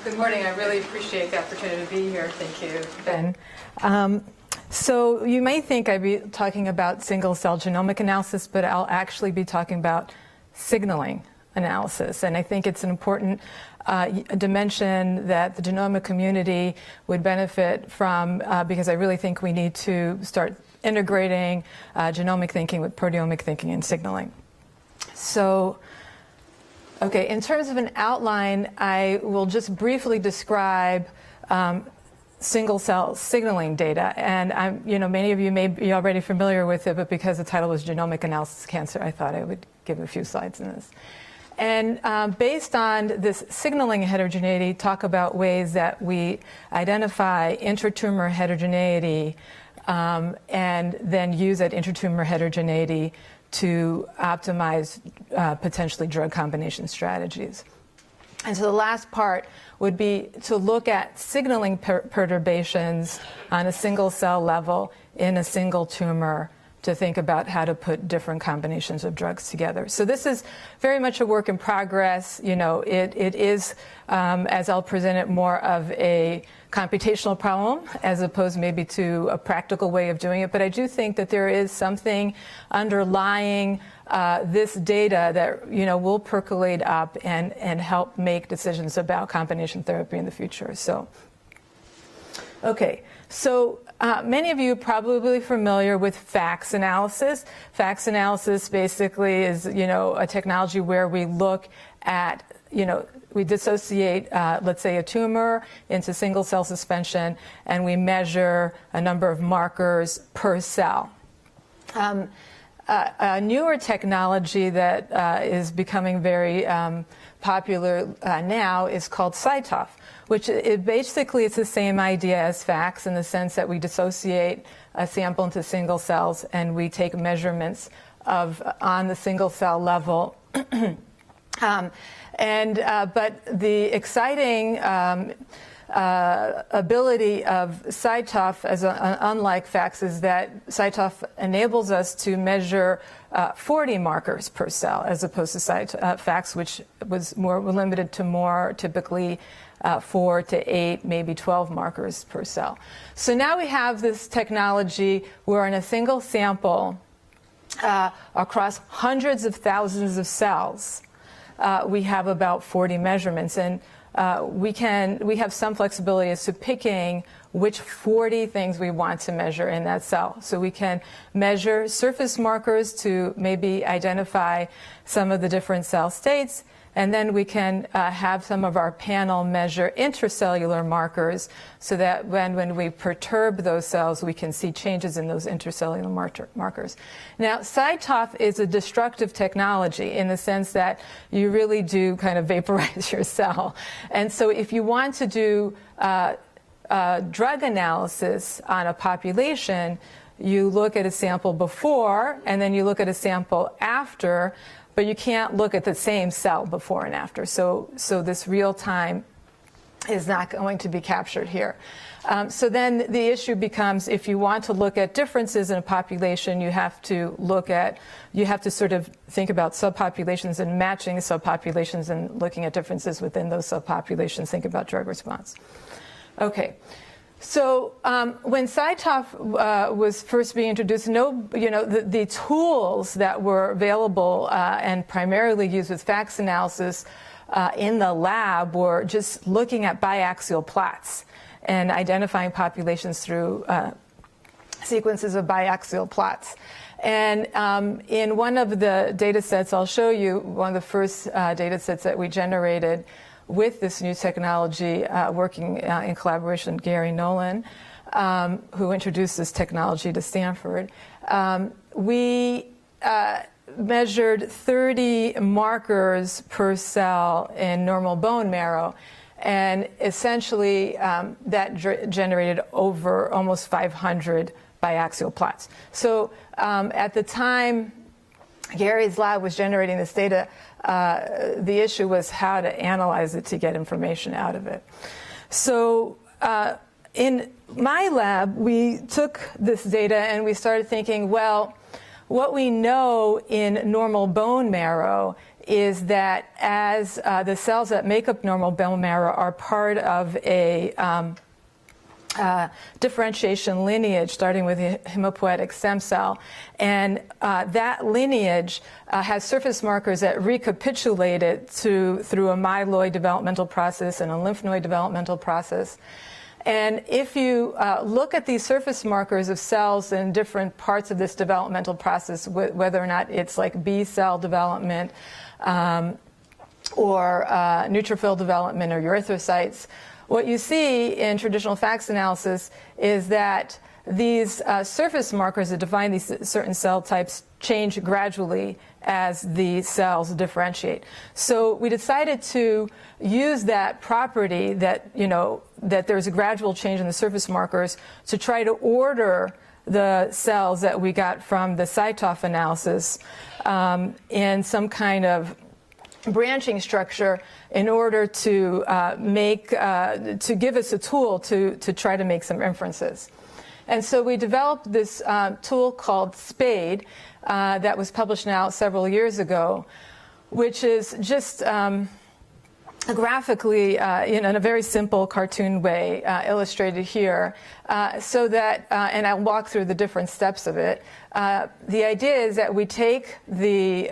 Good morning. I really appreciate the opportunity to be here. Thank you, Ben. So you may think I'd be talking about single-cell genomic analysis, but I'll actually be talking about signaling analysis. And I think it's an important dimension that the genomic community would benefit from because I really think we need to start integrating genomic thinking with proteomic thinking and signaling. So, okay, in terms of an outline, I will just briefly describe single-cell signaling data. And many of you may be already familiar with it, but because the title was Genomic Analysis of Cancer, I thought I would give a few slides in this. And based on this signaling heterogeneity, talk about ways that we identify intratumor heterogeneity and then use that intratumor heterogeneity to optimize potentially drug combination strategies. And so the last part would be to look at signaling perturbations on a single cell level in a single tumor to think about how to put different combinations of drugs together. So this is very much a work in progress. You know, it is, as I'll present it, more of a computational problem as opposed maybe to a practical way of doing it. But I do think that there is something underlying this data that, will percolate up and help make decisions about combination therapy in the future. So, okay. So many of you are probably familiar with FACS analysis. FACS analysis basically is, a technology where we look at, we dissociate, let's say, a tumor into single-cell suspension, and we measure a number of markers per cell. A newer technology that is becoming very popular now is called CyTOF, which basically it's the same idea as FACS in the sense that we dissociate a sample into single cells and we take measurements on the single cell level. But the exciting ability of CyTOF, unlike FACS, is that CyTOF enables us to measure 40 markers per cell, as opposed to FACS, which was more limited to more typically 4 to 8, maybe 12 markers per cell. So now we have this technology where in a single sample across hundreds of thousands of cells, we have about 40 measurements. And we have some flexibility as to picking which 40 things we want to measure in that cell. So we can measure surface markers to maybe identify some of the different cell states, and then we can have some of our panel measure intracellular markers so that when we perturb those cells, we can see changes in those intracellular markers. Now, CyTOF is a destructive technology in the sense that you really do kind of vaporize your cell. And so if you want to do drug analysis on a population, you look at a sample before and then you look at a sample after, but you can't look at the same cell before and after. So this real time is not going to be captured here. So then the issue becomes, if you want to look at differences in a population, you have to sort of think about subpopulations and matching subpopulations and looking at differences within those subpopulations, think about drug response. Okay. So when CyTOF was first being introduced, the tools that were available and primarily used with FACS analysis in the lab were just looking at biaxial plots and identifying populations through sequences of biaxial plots. And in one of the data sets, I'll show you one of the first data sets that we generated with this new technology, working in collaboration with Gary Nolan, who introduced this technology to Stanford. We measured 30 markers per cell in normal bone marrow, and essentially that generated over almost 500 biaxial plots. So at the time Gary's lab was generating this data, the issue was how to analyze it to get information out of it. So in my lab, we took this data and we started thinking, well, what we know in normal bone marrow is that as the cells that make up normal bone marrow are part of a differentiation lineage starting with a hematopoietic stem cell, and that lineage has surface markers that recapitulate it through a myeloid developmental process and a lymph node developmental process. And if you look at these surface markers of cells in different parts of this developmental process, whether or not it's like B cell development or neutrophil development or erythrocytes, what you see in traditional FACS analysis is that these surface markers that define these certain cell types change gradually as the cells differentiate. So we decided to use that property that, that there's a gradual change in the surface markers to try to order the cells that we got from the CyTOF analysis in some kind of branching structure in order to to give us a tool to try to make some inferences. And so we developed this tool called Spade that was published now several years ago, which is just graphically, in a very simple cartoon way, illustrated here, so that, and I'll walk through the different steps of it. The idea is that we take the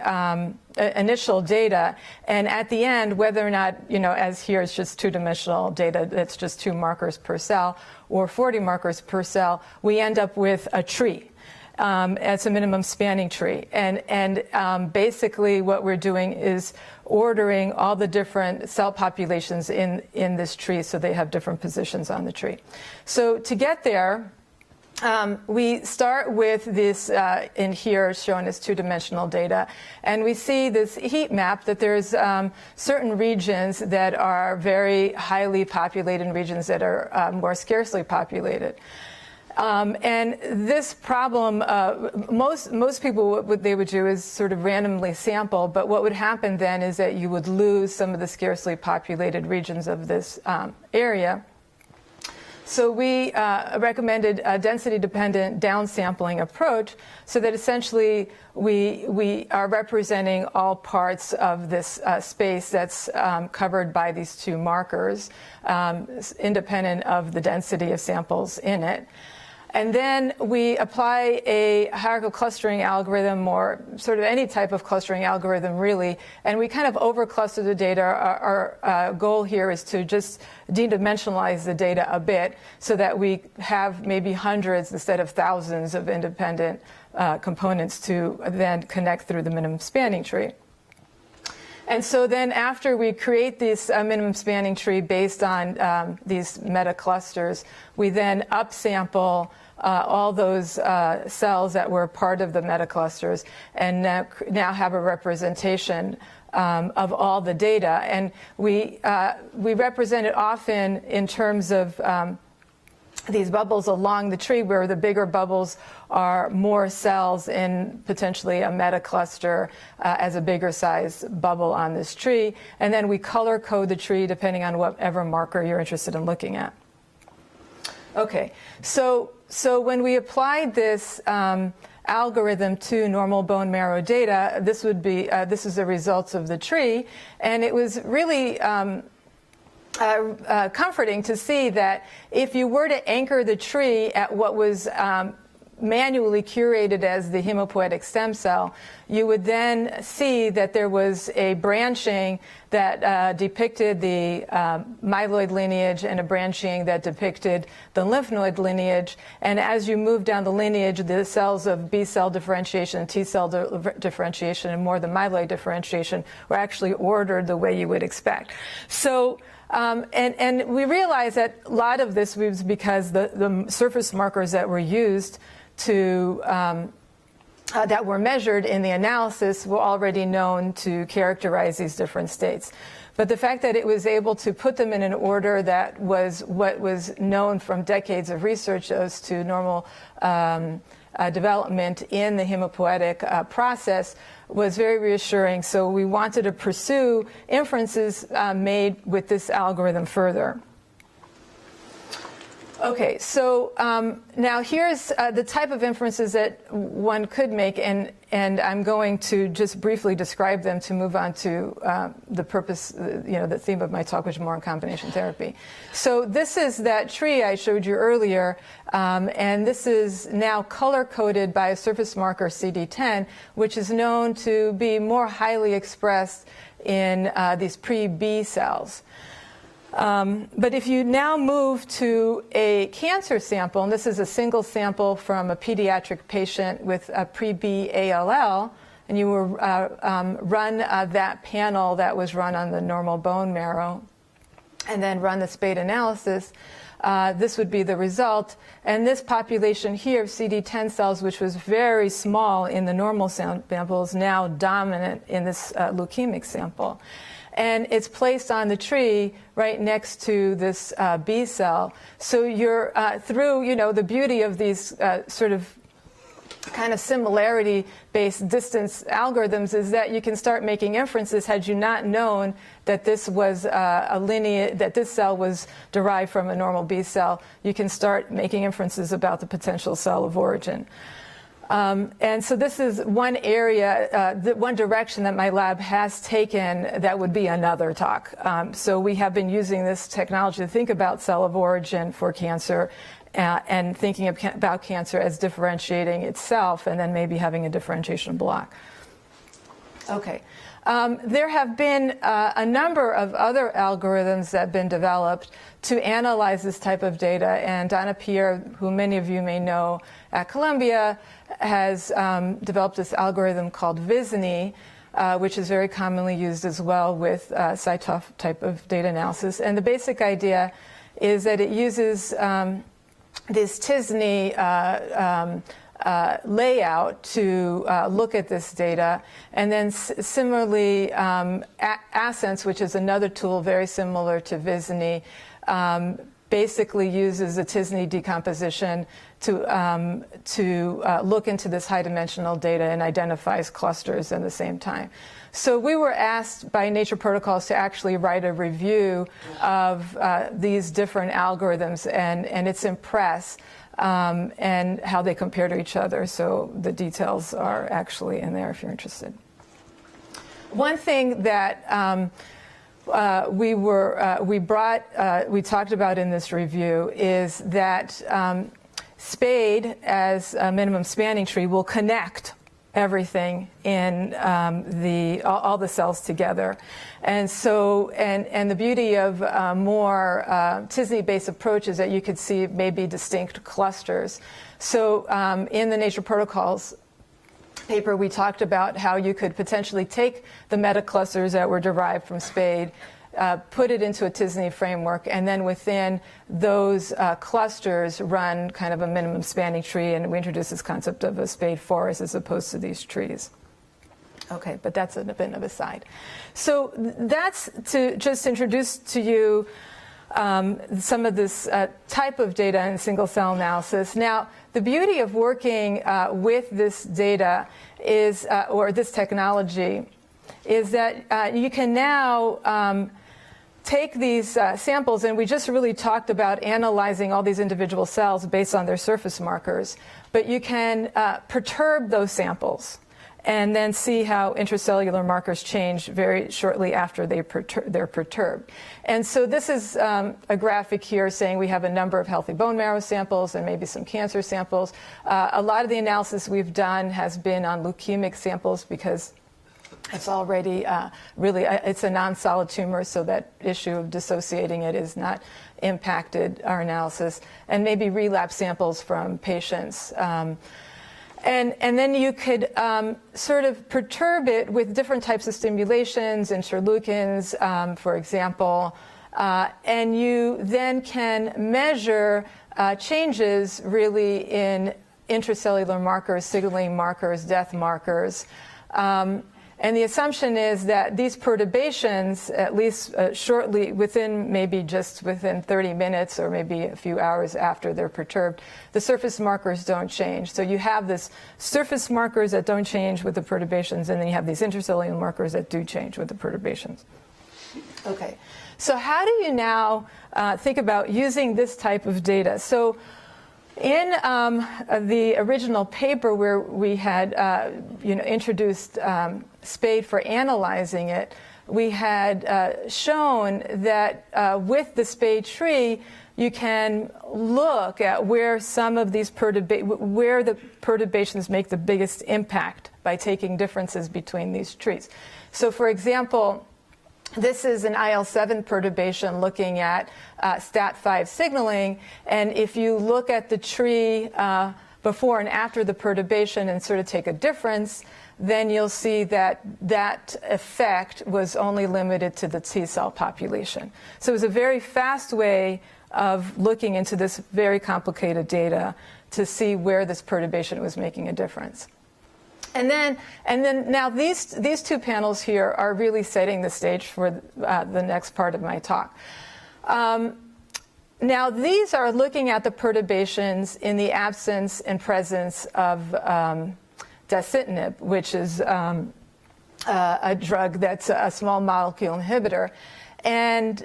initial data, and at the end, whether or not, as here it's just two-dimensional data, it's just 2 markers per cell, or 40 markers per cell, we end up with a tree. It's a minimum spanning tree. And basically what we're doing is ordering all the different cell populations in this tree so they have different positions on the tree. So to get there, we start with this in here shown as two-dimensional data, and we see this heat map that there's certain regions that are very highly populated and regions that are more scarcely populated. And this problem, most people, what they would do is sort of randomly sample, but what would happen then is that you would lose some of the scarcely populated regions of this area. So we recommended a density-dependent downsampling approach so that essentially we are representing all parts of this space that's covered by these 2 markers, independent of the density of samples in it. And then we apply a hierarchical clustering algorithm, or sort of any type of clustering algorithm, really, and we kind of over-cluster the data. Our goal here is to just de-dimensionalize the data a bit so that we have maybe hundreds instead of thousands of independent components to then connect through the minimum spanning tree. And so then after we create this minimum spanning tree based on these meta-clusters, we then upsample all those cells that were part of the meta-clusters and now have a representation of all the data. And we represent it often in terms of these bubbles along the tree, where the bigger bubbles are more cells in potentially a metacluster as a bigger size bubble on this tree. And then we color code the tree depending on whatever marker you're interested in looking at. Okay, so when we applied this algorithm to normal bone marrow data, this would be this is the results of the tree, and it was really comforting to see that if you were to anchor the tree at what was manually curated as the hematopoietic stem cell, you would then see that there was a branching that depicted the myeloid lineage and a branching that depicted the lymph node lineage. And as you move down the lineage, the cells of B cell differentiation, T cell differentiation, and more the myeloid differentiation were actually ordered the way you would expect. So and we realized that a lot of this was because the surface markers that were used to that were measured in the analysis were already known to characterize these different states. But the fact that it was able to put them in an order that was what was known from decades of research as to normal development in the hematopoietic process was very reassuring. So we wanted to pursue inferences made with this algorithm further. Okay, so now here's the type of inferences that one could make, and I'm going to just briefly describe them to move on to the purpose, the theme of my talk, which is more on combination therapy. So this is that tree I showed you earlier, and this is now color-coded by a surface marker CD10, which is known to be more highly expressed in these pre-B cells. But if you now move to a cancer sample, and this is a single sample from a pediatric patient with a pre-B ALL, and you will run that panel that was run on the normal bone marrow, and then run the Spade analysis, this would be the result. And this population here of CD10 cells, which was very small in the normal sample, is now dominant in this leukemic sample. And it's placed on the tree right next to this B cell. So you're through, the beauty of these sort of kind of similarity-based distance algorithms is that you can start making inferences had you not known that this was that this cell was derived from a normal B cell. You can start making inferences about the potential cell of origin. And so this is one area, one direction that my lab has taken that would be another talk. So we have been using this technology to think about cell of origin for cancer and thinking about cancer as differentiating itself and then maybe having a differentiation block. Okay. There have been a number of other algorithms that have been developed to analyze this type of data, and Donna Pierre, who many of you may know at Columbia, has developed this algorithm called VISNI, which is very commonly used as well with CyTOF type of data analysis. And the basic idea is that it uses this TISNI layout to look at this data, and then similarly Ascents, which is another tool very similar to VISNI, basically uses a TISNI decomposition to look into this high-dimensional data and identifies clusters at the same time. So we were asked by Nature Protocols to actually write a review of these different algorithms and its impress and how they compare to each other. So the details are actually in there if you're interested. One thing that we talked about in this review is that Spade, as a minimum spanning tree, will connect everything in all the cells together. And so, and the beauty of more TISNI-based approach is that you could see maybe distinct clusters. So in the Nature Protocols paper, we talked about how you could potentially take the metaclusters that were derived from Spade, put it into a TISNI framework, and then within those clusters run kind of a minimum spanning tree, and we introduced this concept of a Spade forest as opposed to these trees. Okay, but that's a bit of a side. So that's to just introduce to you some of this type of data in single-cell analysis. Now, the beauty of working with this data is, or this technology, is that you can now take these samples, and we just really talked about analyzing all these individual cells based on their surface markers, but you can perturb those samples and then see how intracellular markers change very shortly after they're perturbed. And so this is a graphic here saying we have a number of healthy bone marrow samples and maybe some cancer samples. A lot of the analysis we've done has been on leukemic samples because it's already it's a non-solid tumor, so that issue of dissociating it is not impacted our analysis, and maybe relapse samples from patients. And then you could sort of perturb it with different types of stimulations, interleukins, for example, and you then can measure changes really in intracellular markers, signaling markers, death markers. And the assumption is that these perturbations, at least shortly, maybe just within 30 minutes or maybe a few hours after they're perturbed, the surface markers don't change. So you have this surface markers that don't change with the perturbations, and then you have these intercellular markers that do change with the perturbations. Okay. So how do you now think about using this type of data? So in the original paper where we had introduced Spade for analyzing it, we had shown that with the Spade tree, you can look at where some of these where the perturbations make the biggest impact by taking differences between these trees. So, for example, this is an IL-7 perturbation looking at STAT5 signaling, and if you look at the tree before and after the perturbation and sort of take a difference, then you'll see that that effect was only limited to the T cell population. So it was a very fast way of looking into this very complicated data to see where this perturbation was making a difference. And then now these two panels here are really setting the stage for the next part of my talk. Now these are looking at the perturbations in the absence and presence of dasatinib, which is a drug that's a small molecule inhibitor. And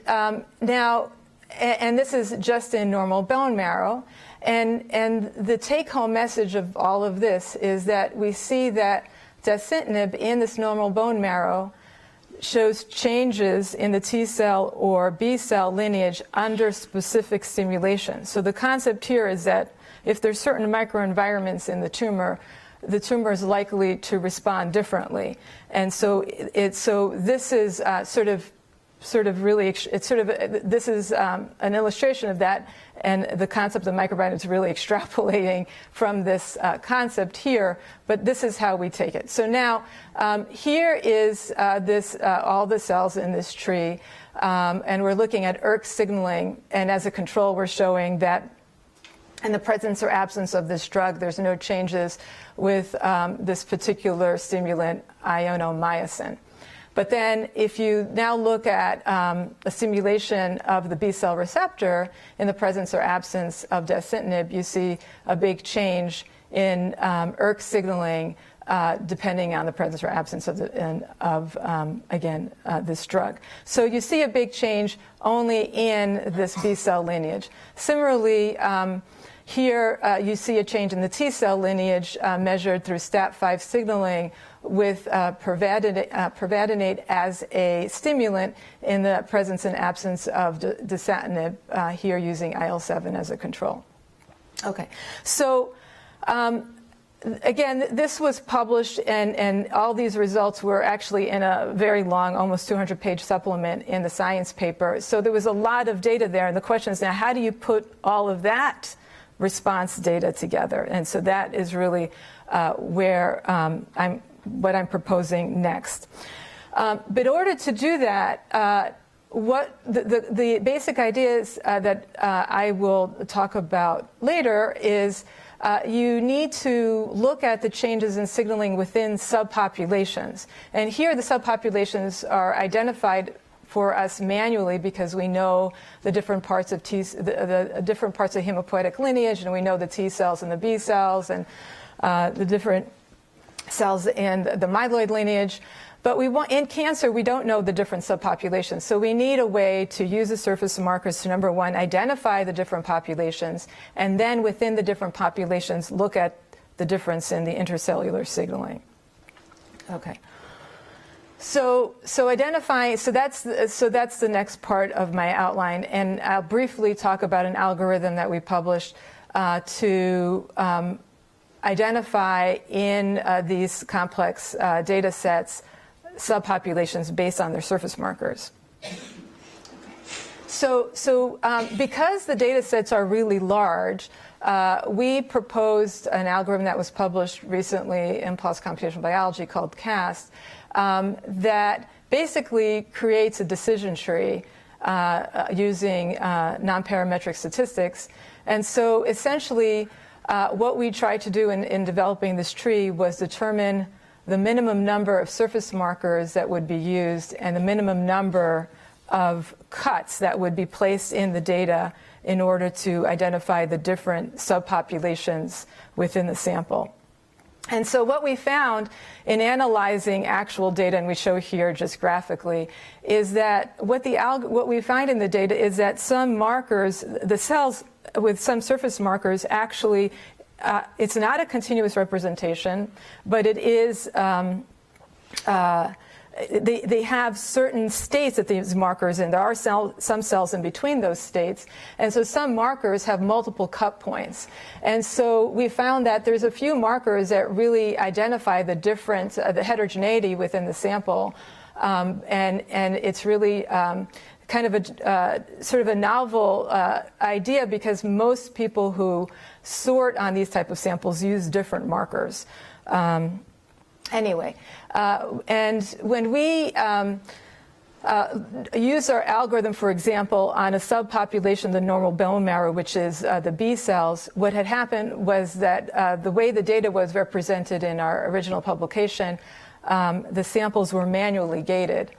and this is just in normal bone marrow. And the take-home message of all of this is that we see that dasatinib in this normal bone marrow shows changes in the T cell or B cell lineage under specific stimulation. So the concept here is that if there's certain microenvironments in the tumor is likely to respond differently. And so this is this is an illustration of that, and the concept of the microbiome is really extrapolating from this concept here, but this is how we take it. So now here is all the cells in this tree, and we're looking at ERK signaling, and as a control we're showing that in the presence or absence of this drug, there's no changes with this particular stimulant, ionomycin. But then if you now look at a simulation of the B-cell receptor in the presence or absence of dasatinib, you see a big change in ERK signaling depending on the presence or absence of this drug. So you see a big change only in this B-cell lineage. Similarly, here you see a change in the T-cell lineage measured through STAT5 signaling with pervatinate as a stimulant in the presence and absence of dasatinib, here using IL-7 as a control. Okay, so again, this was published, and all these results were actually in a very long, almost 200-page supplement in the Science paper. So there was a lot of data there, and the question is now, how do you put all of that response data together? And so that is really what I'm proposing next. But in order to do that, what the basic ideas that I will talk about later is you need to look at the changes in signaling within subpopulations. And here the subpopulations are identified for us manually because we know the different parts of the different parts of hematopoietic lineage, and we know the T cells and the B cells and the different cells in the myeloid lineage. But in cancer, we don't know the different subpopulations. So we need a way to use the surface markers to, number one, identify the different populations, and then within the different populations, look at the difference in the intercellular signaling. Okay. So identifying, so that's the next part of my outline, and I'll briefly talk about an algorithm that we published to identify in these complex data sets subpopulations based on their surface markers. So because the data sets are really large, we proposed an algorithm that was published recently in PLOS Computational Biology called CAST that basically creates a decision tree using nonparametric statistics. And so essentially what we tried to do in developing this tree was determine the minimum number of surface markers that would be used and the minimum number of cuts that would be placed in the data in order to identify the different subpopulations within the sample. And so what we found in analyzing actual data, and we show here just graphically, is that what we find in the data is that some markers, the cells with some surface markers, actually, it's not a continuous representation, but it is, they have certain states at these markers, and there are some cells in between those states. And so some markers have multiple cut points. And so we found that there's a few markers that really identify the difference, the heterogeneity within the sample. And it's really kind of a sort of a novel idea, because most people who sort on these type of samples use different markers. Anyway, and when we use our algorithm, for example, on a subpopulation of the normal bone marrow, which is the B cells, what had happened was that the way the data was represented in our original publication, the samples were manually gated.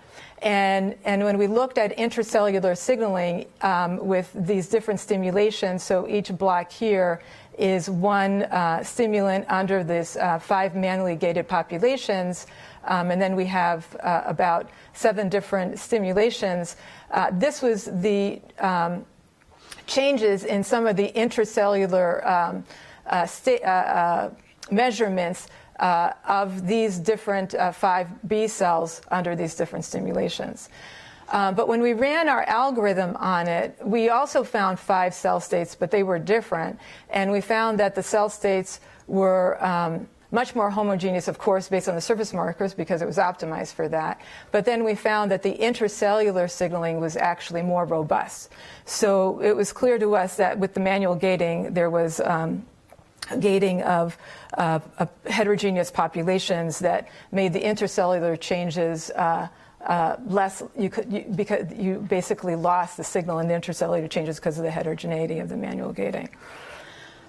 And when we looked at intracellular signaling with these different stimulations, so each block here is one stimulant under this 5 manually gated populations, and then we have about 7 different stimulations. This was the changes in some of the intracellular measurements of these different 5 B cells under these different stimulations. But when we ran our algorithm on it, we also found 5 cell states, but they were different. And we found that the cell states were much more homogeneous, of course, based on the surface markers, because it was optimized for that. But then we found that the intracellular signaling was actually more robust. So it was clear to us that with the manual gating, there was gating of heterogeneous populations that made the intracellular changes less, because you basically lost the signal in the intracellular changes because of the heterogeneity of the manual gating.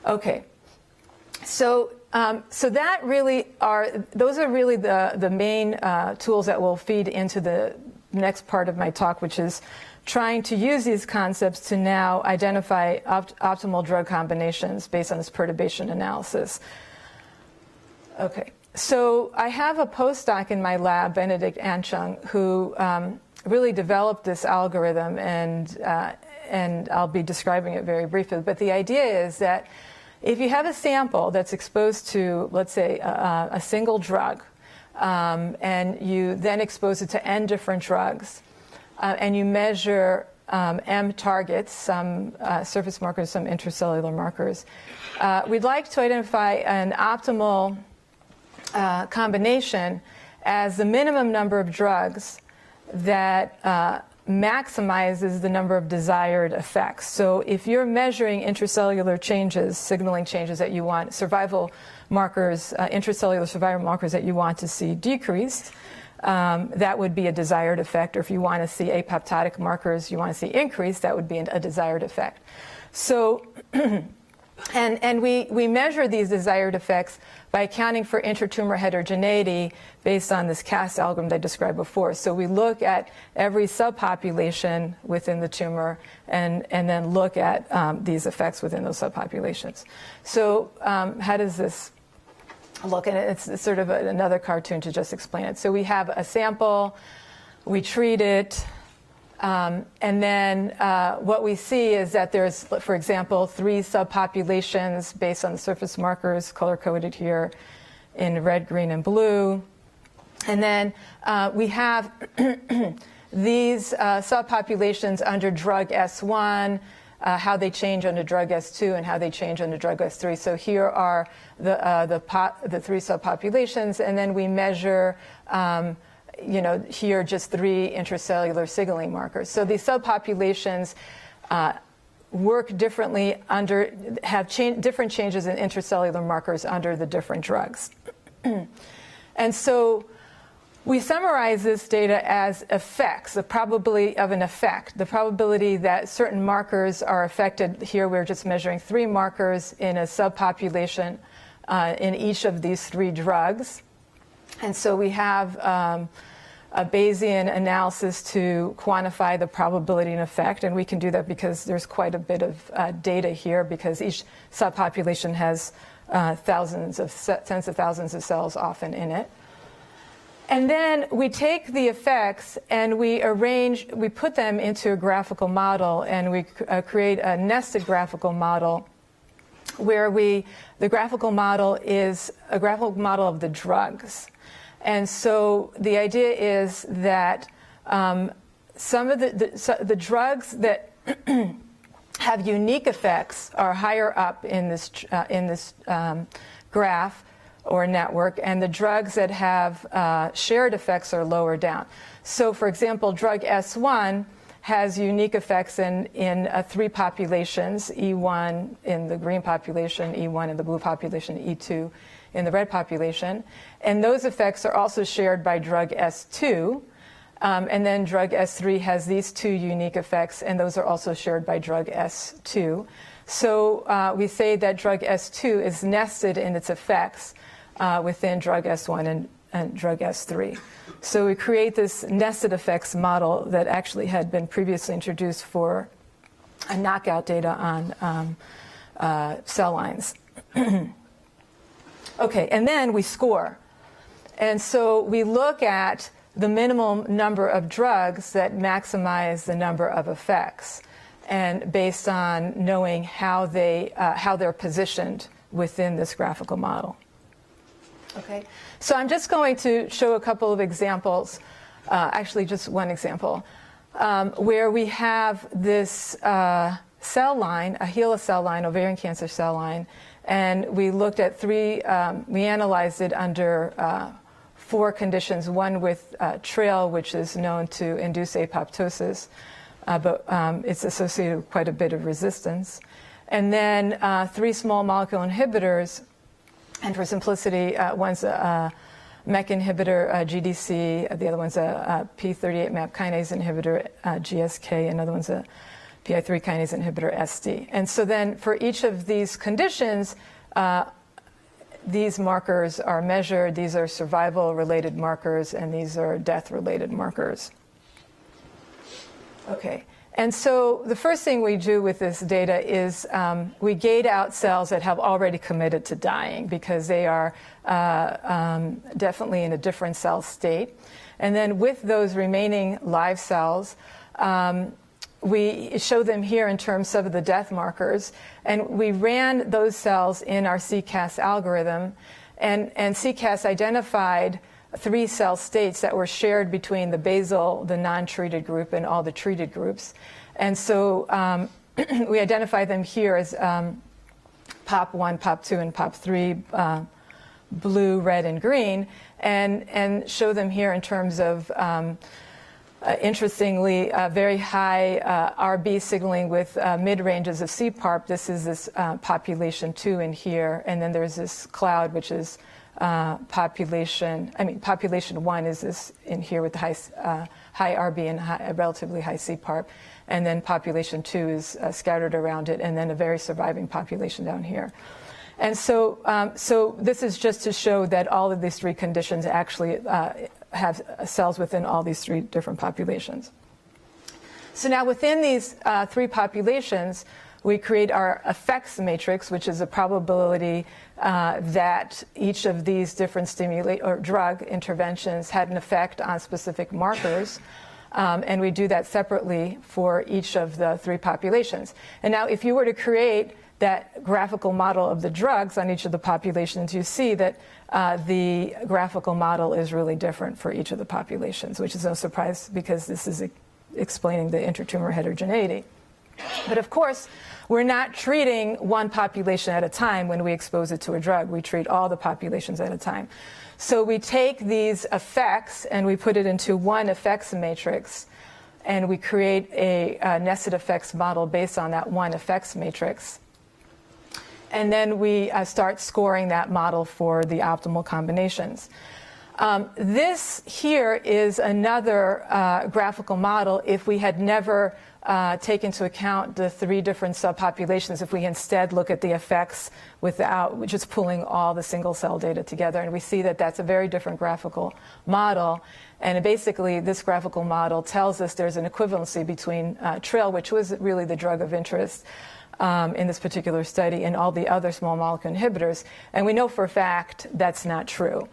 Okay, so that really those are really the main tools that will feed into the next part of my talk, which is trying to use these concepts to now identify optimal drug combinations based on this perturbation analysis. Okay. So I have a postdoc in my lab, Benedict Anchung, who really developed this algorithm, and I'll be describing it very briefly. But the idea is that if you have a sample that's exposed to, let's say, a single drug, and you then expose it to N different drugs, and you measure M targets, some surface markers, some intracellular markers, we'd like to identify an optimal combination as the minimum number of drugs that maximizes the number of desired effects. So if you're measuring intracellular changes, signaling changes that you want, survival markers, intracellular survival markers that you want to see decreased, that would be a desired effect. Or if you want to see apoptotic markers you want to see increased, that would be a desired effect. So and we measure these desired effects by accounting for intratumor heterogeneity based on this CAST algorithm that I described before. So we look at every subpopulation within the tumor and then look at these effects within those subpopulations. So how does this look? And it's sort of another cartoon to just explain it. So we have a sample, we treat it, and then what we see is that there's, for example, 3 subpopulations based on the surface markers, color-coded here in red, green, and blue. And then we have these subpopulations under drug S1, how they change under drug S2, and how they change under drug S3. So here are the 3 subpopulations, and then we measure here just 3 intracellular signaling markers. So these subpopulations work differently have different changes in intracellular markers under the different drugs. And so we summarize this data as effects, the probability of an effect, the probability that certain markers are affected. Here we're just measuring 3 markers in a subpopulation in each of these 3 drugs. And so we have a Bayesian analysis to quantify the probability and effect, and we can do that because there's quite a bit of data here, because each subpopulation has tens of thousands of cells often in it. And then we take the effects and we put them into a graphical model, and we create a nested graphical model where the graphical model is a graphical model of the drugs. And so the idea is that some of the drugs that have unique effects are higher up in this graph or network, and the drugs that have shared effects are lower down. So, for example, drug S1 has unique effects in 3 populations, E1 in the green population, E1 in the blue population, E2 in the red population. And those effects are also shared by drug S2. And then drug S3 has these 2 unique effects, and those are also shared by drug S2. So we say that drug S2 is nested in its effects within drug S1 and drug S3. So we create this nested effects model that actually had been previously introduced for knockout data on cell lines. Okay, and then we score. And so we look at the minimum number of drugs that maximize the number of effects, and based on knowing how they're positioned within this graphical model. Okay, so I'm just going to show a couple of examples, actually just one example, where we have this cell line, a HeLa cell line, ovarian cancer cell line, and we looked at we analyzed it under 4 conditions, one with trail, which is known to induce apoptosis, but it's associated with quite a bit of resistance. And then 3 small molecule inhibitors, and for simplicity, one's a MEK inhibitor, GDC, the other one's a P38 MAP kinase inhibitor, GSK, another one's a PI3 kinase inhibitor, SD. And so then for each of these conditions, these markers are measured. These are survival-related markers, and these are death-related markers. Okay, and so the first thing we do with this data is we gate out cells that have already committed to dying, because they are definitely in a different cell state. And then with those remaining live cells, we show them here in terms of the death markers, and we ran those cells in our CCAS algorithm, and CCAS identified 3 cell states that were shared between the basal, the non-treated group, and all the treated groups. And so we identify them here as POP1, POP2, and POP3, blue, red, and green, and show them here in terms of interestingly, very high RB signaling with mid-ranges of CPARP. This is this population 2 in here, and then there's this cloud, which is population 1 is this in here with the high RB and relatively high CPARP, and then population 2 is scattered around it, and then a very surviving population down here. And so, so this is just to show that all of these 3 conditions actually have cells within all these 3 different populations. So now within these 3 populations, we create our effects matrix, which is a probability that each of these different drug interventions had an effect on specific markers. And we do that separately for each of the 3 populations. And now if you were to create that graphical model of the drugs on each of the populations, you see that the graphical model is really different for each of the populations, which is no surprise because this is explaining the intertumor heterogeneity. But of course, we're not treating one population at a time when we expose it to a drug. We treat all the populations at a time. So we take these effects and we put it into one effects matrix, and we create a nested effects model based on that one effects matrix. And then we start scoring that model for the optimal combinations. This here is another graphical model if we had never take into account the 3 different subpopulations, if we instead look at the effects without just pulling all the single cell data together. And we see that that's a very different graphical model. And basically, this graphical model tells us there's an equivalency between trail, which was really the drug of interest, in this particular study in all the other small molecule inhibitors. And we know for a fact that's not true.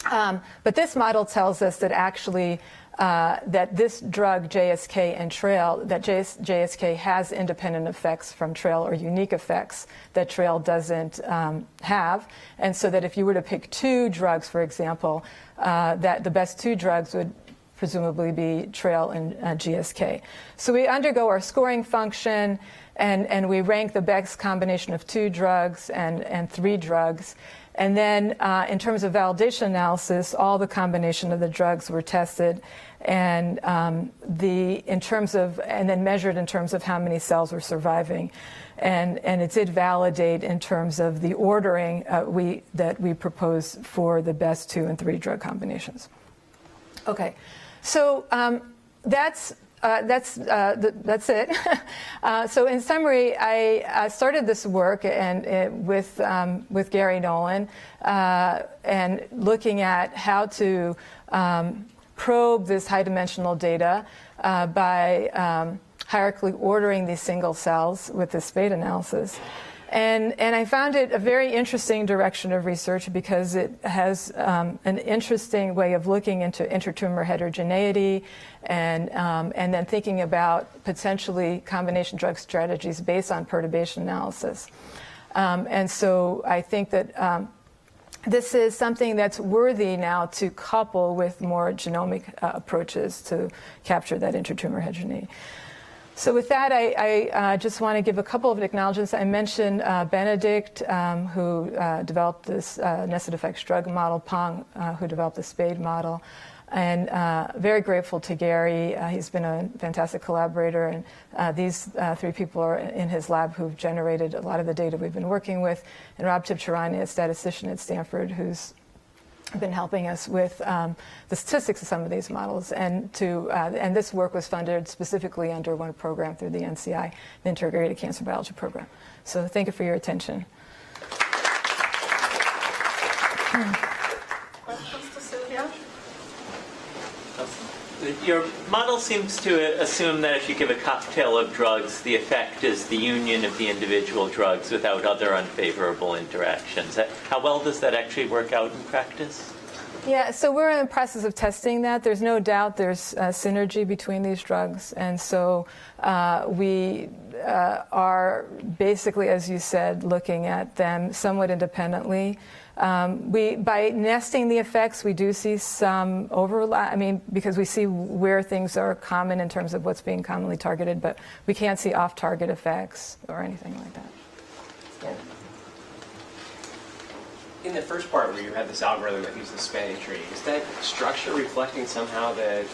But this model tells us that actually that this drug, JSK and trail, that JSK has independent effects from trail or unique effects that trail doesn't have. And so that if you were to pick two drugs, for example, that the best two drugs would presumably be trail and GSK. So we undergo our scoring function, and we rank the best combination of two drugs and three drugs. And then in terms of validation analysis, all the combination of the drugs were tested, and and then measured in terms of how many cells were surviving. And it did validate in terms of the ordering that we proposed for the best 2 and 3 drug combinations. Okay, so that's it. So in summary, I started this work with Gary Nolan and looking at how to probe this high-dimensional data by hierarchically ordering these single cells with the Spade analysis. And I found it a very interesting direction of research because it has an interesting way of looking into intertumor heterogeneity and then thinking about potentially combination drug strategies based on perturbation analysis. And so I think that this is something that's worthy now to couple with more genomic approaches to capture that intertumor heterogeneity. So with that, I just want to give a couple of acknowledgments. I mentioned Benedict, who developed this nested effects drug model, Pong, who developed the Spade model, and very grateful to Gary. He's been a fantastic collaborator, and these 3 people are in his lab who've generated a lot of the data we've been working with, and Rob Tibshirani, a statistician at Stanford, who's been helping us with the statistics of some of these models, and this work was funded specifically under one program through the NCI, the Integrated Cancer Biology Program. So thank you for your attention. Questions to Sylvia? Your model seems to assume that if you give a cocktail of drugs, the effect is the union of the individual drugs without other unfavorable interactions. How well does that actually work out in practice? Yeah, so we're in the process of testing that. There's no doubt there's synergy between these drugs. And so we are basically, as you said, looking at them somewhat independently. By nesting the effects, we do see some overlap, because we see where things are common in terms of what's being commonly targeted, but we can't see off-target effects or anything like that. Yeah. In the first part where you had this algorithm that uses the spanning tree, is that structure reflecting somehow the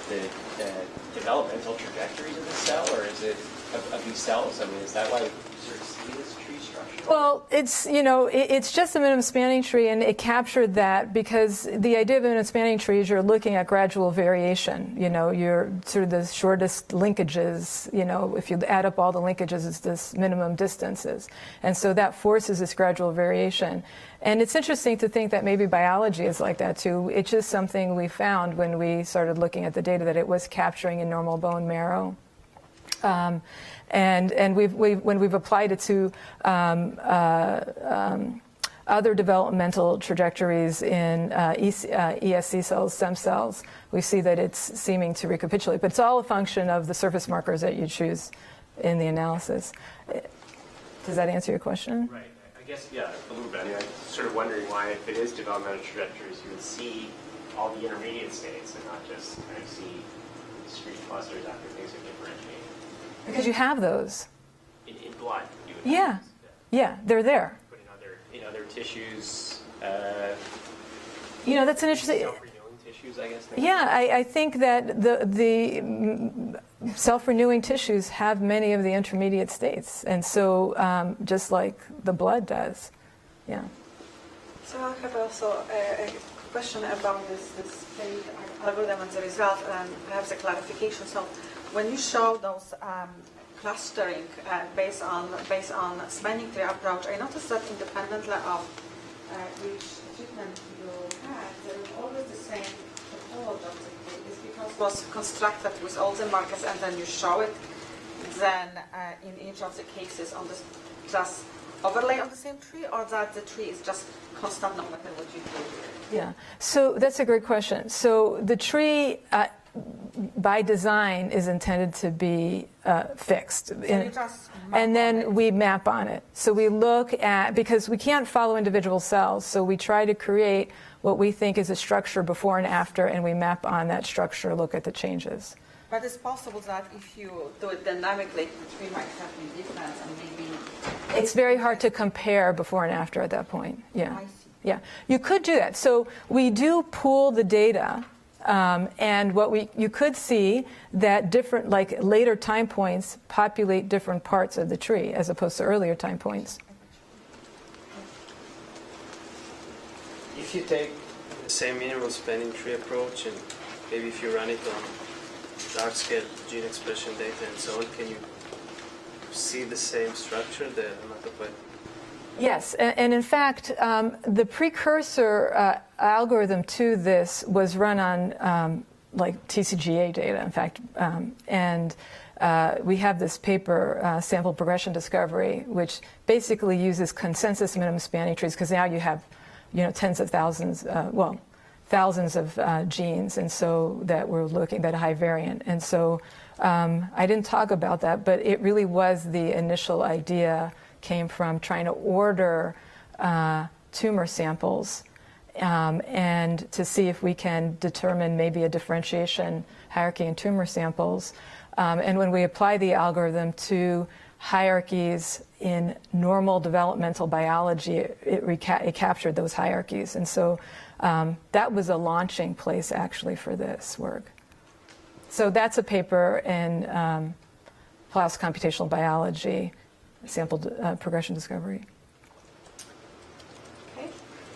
developmental trajectories of the cell, or is it of these cells? Is that why you sort of see this tree structure? Well, it's just a minimum spanning tree, and it captured that because the idea of a minimum spanning tree is you're looking at gradual variation. You're sort of the shortest linkages. If you add up all the linkages, it's this minimum distances, and so that forces this gradual variation. And it's interesting to think that maybe biology is like that too. It's just something we found when we started looking at the data that it was capturing in normal bone marrow. And when we've applied it to other developmental trajectories in ESC cells, stem cells, we see that it's seeming to recapitulate. But it's all a function of the surface markers that you choose in the analysis. Does that answer your question? Right. I guess, yeah, a little bit. I'm sort of wondering why, if it is developmental trajectories, you would see all the intermediate states and not just kind of see discrete clusters after things are differentiated. Because you have those. In blood, you would Yeah. have those. Yeah, they're there. But in other tissues, that's an interesting. self-renewing tissues, I guess. Yeah, I think that the self-renewing tissues have many of the intermediate states, and so just like the blood does. Yeah. So I have also a question about this Spade algorithm and the result, and perhaps a clarification. So when you show those clustering based on spanning tree approach, I noticed that independently of which treatment you had, there is always the same topology of the tree. It's because it was constructed with all the markers and then you show it then in each of the cases on this just overlay on the same tree, or that the tree is just constant no matter what you do? Yeah, so that's a great question. So the tree, by design, is intended to be fixed. So you just And then we map on it. So we look at, because we can't follow individual cells, so we try to create what we think is a structure before and after, and we map on that structure, look at the changes. But it's possible that if you do it dynamically, the tree might have been different and maybe... It's very hard to compare before and after at that point. Yeah. I see. Yeah. You could do that. So we do pool the data, and you could see that different, like later time points populate different parts of the tree as opposed to earlier time points. If you take the same minimal spanning tree approach and maybe if you run it on large-scale gene expression data and so on, can you see the same structure, the hematopoietic? Yes, and in fact, the precursor algorithm to this was run on like TCGA data, in fact, and we have this paper, Sample Progression Discovery, which basically uses consensus minimum spanning trees, because now you have, tens of thousands, thousands of genes, and so that we're looking at high variant. And so I didn't talk about that, but it really was the initial idea came from trying to order tumor samples and to see if we can determine maybe a differentiation hierarchy in tumor samples. And when we apply the algorithm to hierarchies in normal developmental biology, it captured those hierarchies. And so that was a launching place actually for this work. So that's a paper in PLOS Computational Biology, Sample Progression Discovery. Okay,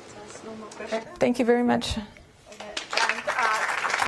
so that's no more questions. Thank you very much.